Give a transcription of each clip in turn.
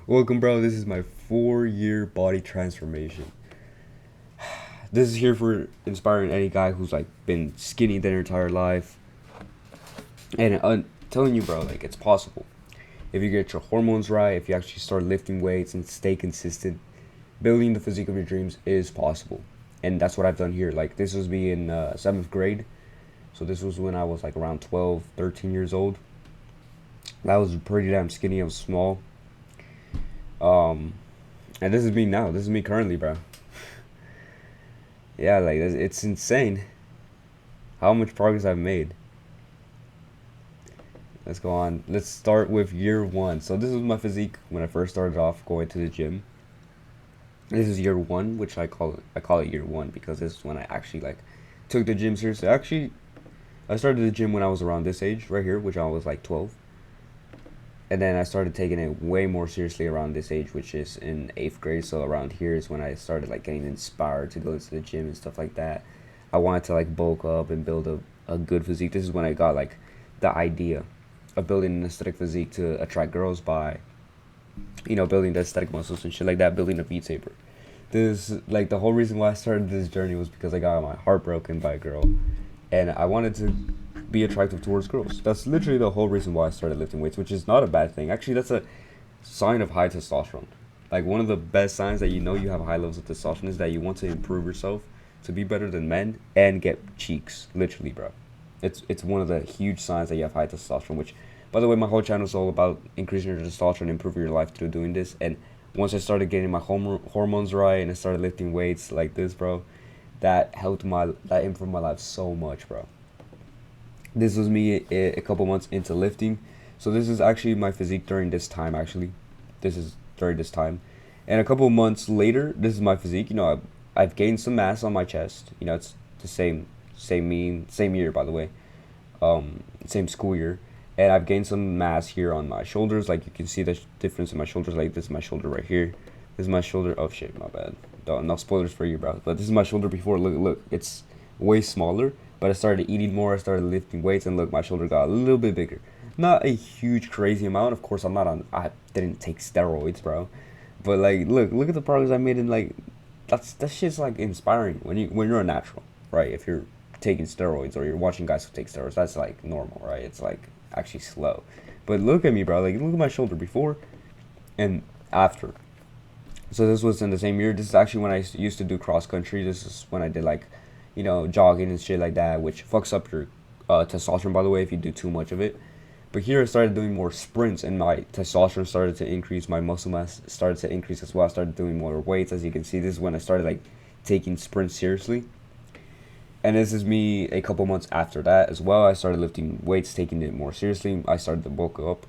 Welcome, bro. This is my 4-year body transformation. This is here for inspiring any guy who's like been skinny their entire life, and telling you, bro, like it's possible if you get your hormones right, if you actually start lifting weights and stay consistent. Building the physique of your dreams is possible, and that's what I've done here. Like this was me in seventh grade, so this was when I was like around 12, 13 years old. I was pretty damn skinny. I was small. Um, and this is me now. This is me currently, bro. Yeah, like it's insane how much progress I've made. Let's go on. Let's start with year one. So this was my physique when I first started off going to the gym. This is year one, which I call it year one because this is when I actually like took the gym seriously. Actually, I started the gym when I was around this age right here, which I was like 12. And then I started taking it way more seriously around this age, which is in eighth grade. So around here is when I started like getting inspired to go into the gym and stuff like that. I wanted to like bulk up and build a good physique. This is when I got like the idea of building an aesthetic physique to attract girls by, building the aesthetic muscles and shit like that, building a V taper. This like the whole reason why I started this journey was because I got my heart broken by a girl, and I wanted to be attractive towards girls. That's literally the whole reason why I started lifting weights, which is not a bad thing. Actually, that's a sign of high testosterone. Like one of the best signs that you know you have high levels of testosterone is that you want to improve yourself to be better than men and get cheeks. Literally, bro. It's one of the huge signs that you have high testosterone. Which, by the way, my whole channel is all about increasing your testosterone, improving your life through doing this. And once I started getting my hormones right and I started lifting weights like this, bro, that improved my life so much, bro. This was me a couple months into lifting. So this is actually my physique during this time, actually. This is during this time. And a couple months later, this is my physique. I've gained some mass on my chest. It's the same year, by the way. Same school year. And I've gained some mass here on my shoulders. Like you can see the difference in my shoulders. Like this is my shoulder right here. This is my shoulder. Oh shit, my bad. No spoilers for you, bro. But this is my shoulder before. Look. It's way smaller. But I started eating more. I started lifting weights, and look, my shoulder got a little bit bigger. Not a huge, crazy amount. Of course, I'm not on. I didn't take steroids, bro. But like, look at the progress I made. And like, that shit's like inspiring when you're a natural, right? If you're taking steroids or you're watching guys who take steroids, that's like normal, right? It's like actually slow. But look at me, bro. Like, look at my shoulder before and after. So this was in the same year. This is actually when I used to do cross country. This is when I did like, jogging and shit like that, which fucks up your testosterone, by the way, if you do too much of it. But here I started doing more sprints, and my testosterone started to increase. My muscle mass started to increase as well. I started doing more weights. As you can see, this is when I started like taking sprints seriously. And this is me a couple months after that as well. I started lifting weights, taking it more seriously. I started to bulk up.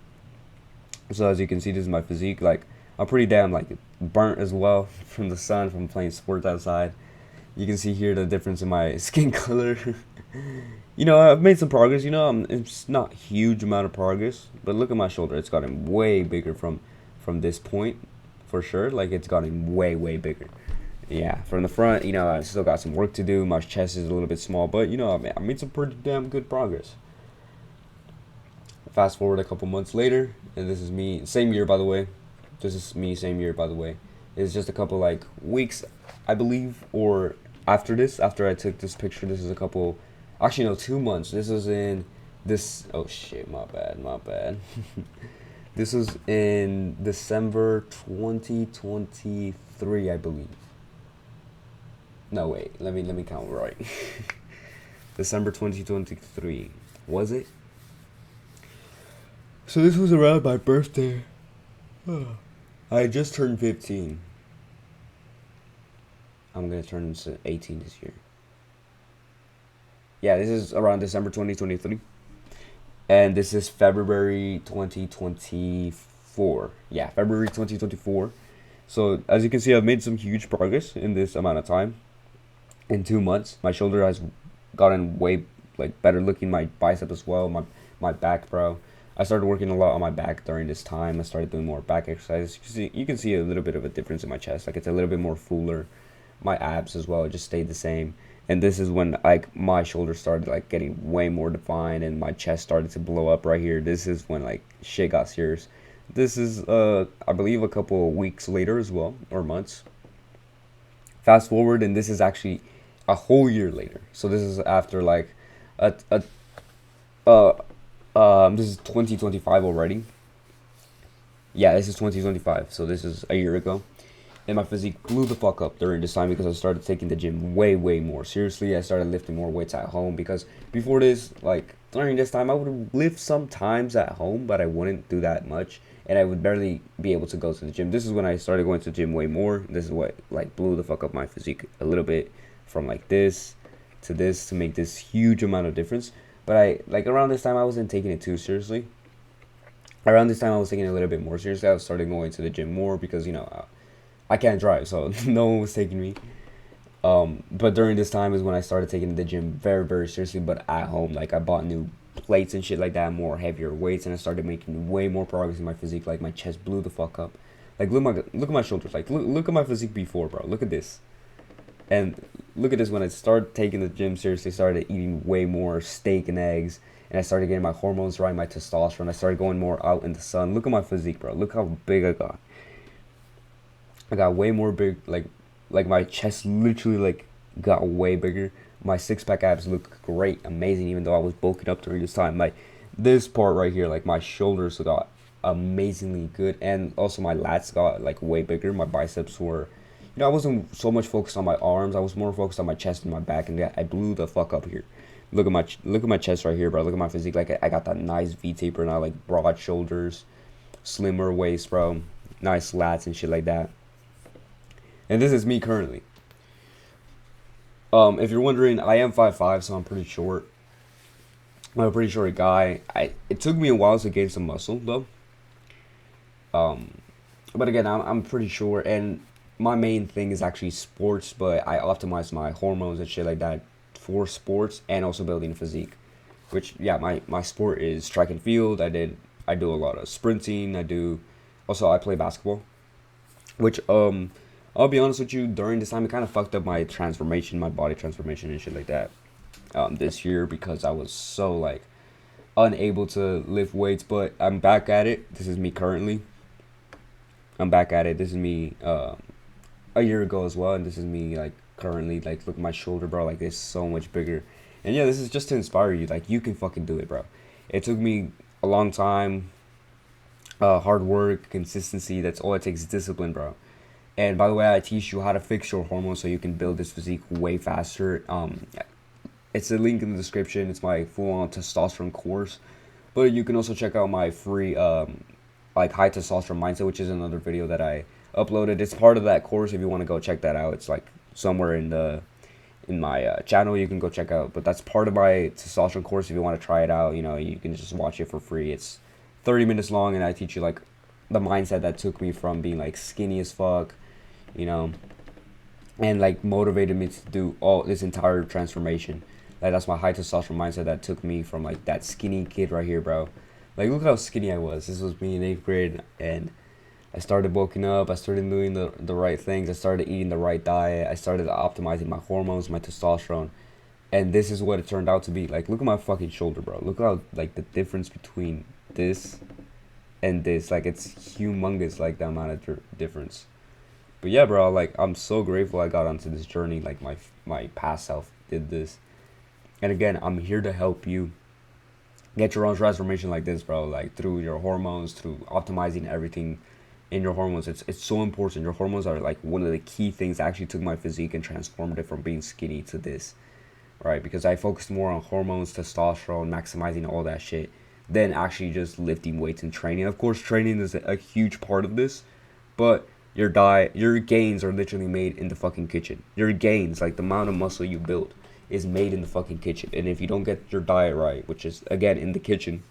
So as you can see, this is my physique. Like I'm pretty damn like burnt as well from the sun, from playing sports outside. You can see here the difference in my skin color. I've made some progress. It's not huge amount of progress, but look at my shoulder. It's gotten way bigger from this point, for sure. Like it's gotten way bigger. Yeah, from the front, I still got some work to do. My chest is a little bit small, but I made some pretty damn good progress. Fast forward a couple months later, and this is me. Same year, by the way. This is me. Same year, by the way. It's just a couple like weeks, I believe, or after this. After I took this picture, this is a couple. Actually, no, 2 months. This was in this. Oh shit! My bad. This was in December 2023, I believe. No, wait. Let me count right. December 2023. Was it? So this was around my birthday. I just turned 15. I'm gonna turn 18 this year. Yeah, this is around December 2023. And this is February 2024. Yeah, February 2024. So as you can see, I've made some huge progress in this amount of time. In 2 months, my shoulder has gotten way like better looking. My bicep as well. My back, bro. I started working a lot on my back during this time. I started doing more back exercises. You can see a little bit of a difference in my chest. Like it's a little bit more fuller. My abs as well just stayed the same. And this is when like my shoulders started like getting way more defined and my chest started to blow up right here. This is when like shit got serious. This is I believe a couple of weeks later as well, or months. Fast forward, and this is actually a whole year later. So this is after like a uh this is 2025 already. Yeah, this is 2025. So this is a year ago. And my physique blew the fuck up during this time because I started taking the gym way more seriously. I started lifting more weights at home because before this, like during this time, I would lift sometimes at home, but I wouldn't do that much, and I would barely be able to go to the gym. This is when I started going to the gym way more. This is what like blew the fuck up my physique a little bit, from like this to make this huge amount of difference. But I like around this time I wasn't taking it too seriously. Around this time I was taking it a little bit more seriously. I started going to the gym more because I can't drive, so no one was taking me. But during this time is when I started taking the gym very seriously, but at home. Like I bought new plates and shit like that, more heavier weights, and I started making way more progress in my physique. Like my chest blew the fuck up. Like look at my shoulders. Like look at my physique before, bro. Look at this. And look at this when I started taking the gym seriously, started eating way more steak and eggs, and I started getting my hormones right, my testosterone. I started going more out in the sun. Look at my physique, bro. Look how big I got. I got way more big, like my chest literally like got way bigger. My six pack abs look great, amazing. Even though I was bulking up during this time, like this part right here, like my shoulders got amazingly good, and also my lats got like way bigger. My biceps were, I wasn't so much focused on my arms. I was more focused on my chest and my back, and I blew the fuck up here. Look at my chest right here, bro. Look at my physique. Like I got that nice V taper now, like broad shoulders, slimmer waist, bro. Nice lats and shit like that. And this is me currently. If you're wondering, I am 5'5", so I'm pretty short. I'm a pretty short guy. It took me a while to gain some muscle though. Um, but again, I'm pretty short, and my main thing is actually sports. But I optimize my hormones and shit like that for sports and also building physique. Which yeah, my sport is track and field. I do a lot of sprinting. I play basketball. Which I'll be honest with you, during this time it kind of fucked up my transformation, my body transformation and shit like that. This year because I was so like unable to lift weights, but I'm back at it. This is me currently. I'm back at it. This is me a year ago as well, and this is me like currently. Like look at my shoulder, bro. Like it's so much bigger. And yeah, this is just to inspire you. Like you can fucking do it, bro. It took me a long time, hard work, consistency. That's all it takes. Discipline, bro. And by the way, I teach you how to fix your hormones so you can build this physique way faster. It's a link in the description. It's my full-on testosterone course. But you can also check out my free like high testosterone mindset, which is another video that I uploaded. It's part of that course if you want to go check that out. It's like somewhere in my channel you can go check out. But that's part of my testosterone course. If you want to try it out, you can just watch it for free. It's 30 minutes long, and I teach you like the mindset that took me from being like skinny as fuck, you know, and like motivated me to do all this entire transformation. Like that's my high testosterone mindset that took me from like that skinny kid right here, bro. Like look how skinny I was. This was me in 8th grade, and I started bulking up. I started doing the right things. I started eating the right diet. I started optimizing my hormones, my testosterone, and this is what it turned out to be. Like look at my fucking shoulder, bro. Look how like the difference between this and this. Like it's humongous. Like the amount of difference. But yeah, bro, like I'm so grateful I got onto this journey. Like my past self did this, and again, I'm here to help you get your own transformation like this, bro. Like through your hormones, through optimizing everything in your hormones. It's so important. Your hormones are like one of the key things that actually took my physique and transformed it from being skinny to this, right? Because I focused more on hormones, testosterone, maximizing all that shit, than actually just lifting weights and training. Of course, training is a huge part of this, but your diet, your gains are literally made in the fucking kitchen. Your gains, like the amount of muscle you build, is made in the fucking kitchen. And if you don't get your diet right, which is again in the kitchen,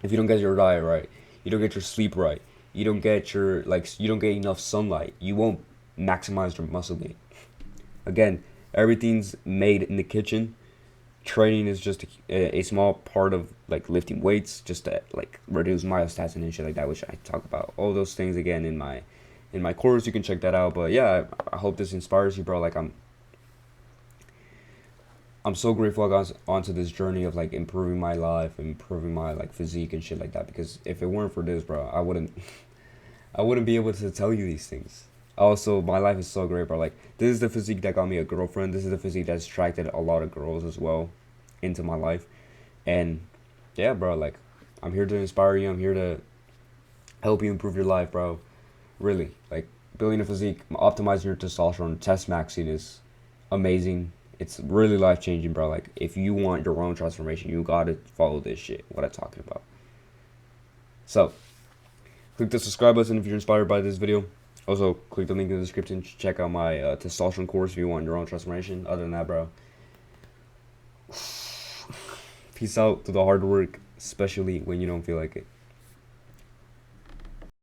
if you don't get your diet right, you don't get your sleep right, you don't get enough sunlight, you won't maximize your muscle gain. Again, everything's made in the kitchen. Training is just a small part of like lifting weights, just to like reduce myostatin and shit like that, which I talk about all those things again in my course. You can check that out. But yeah, I hope this inspires you, bro. Like I'm so grateful I got onto this journey of like improving my life, improving my like physique and shit like that. Because if it weren't for this, bro, I wouldn't, I wouldn't be able to tell you these things. Also, my life is so great, bro. Like, this is the physique that got me a girlfriend. This is the physique that's attracted a lot of girls as well into my life. And yeah, bro, like, I'm here to inspire you. I'm here to help you improve your life, bro. Really, like, building a physique, optimizing your testosterone, test maxing is amazing. It's really life changing, bro. Like, if you want your own transformation, you gotta follow this shit. What I'm talking about. So, click the subscribe button if you're inspired by this video. Also, click the link in the description to check out my testosterone course if you want your own transformation. Other than that, bro, peace out to the hard work, especially when you don't feel like it.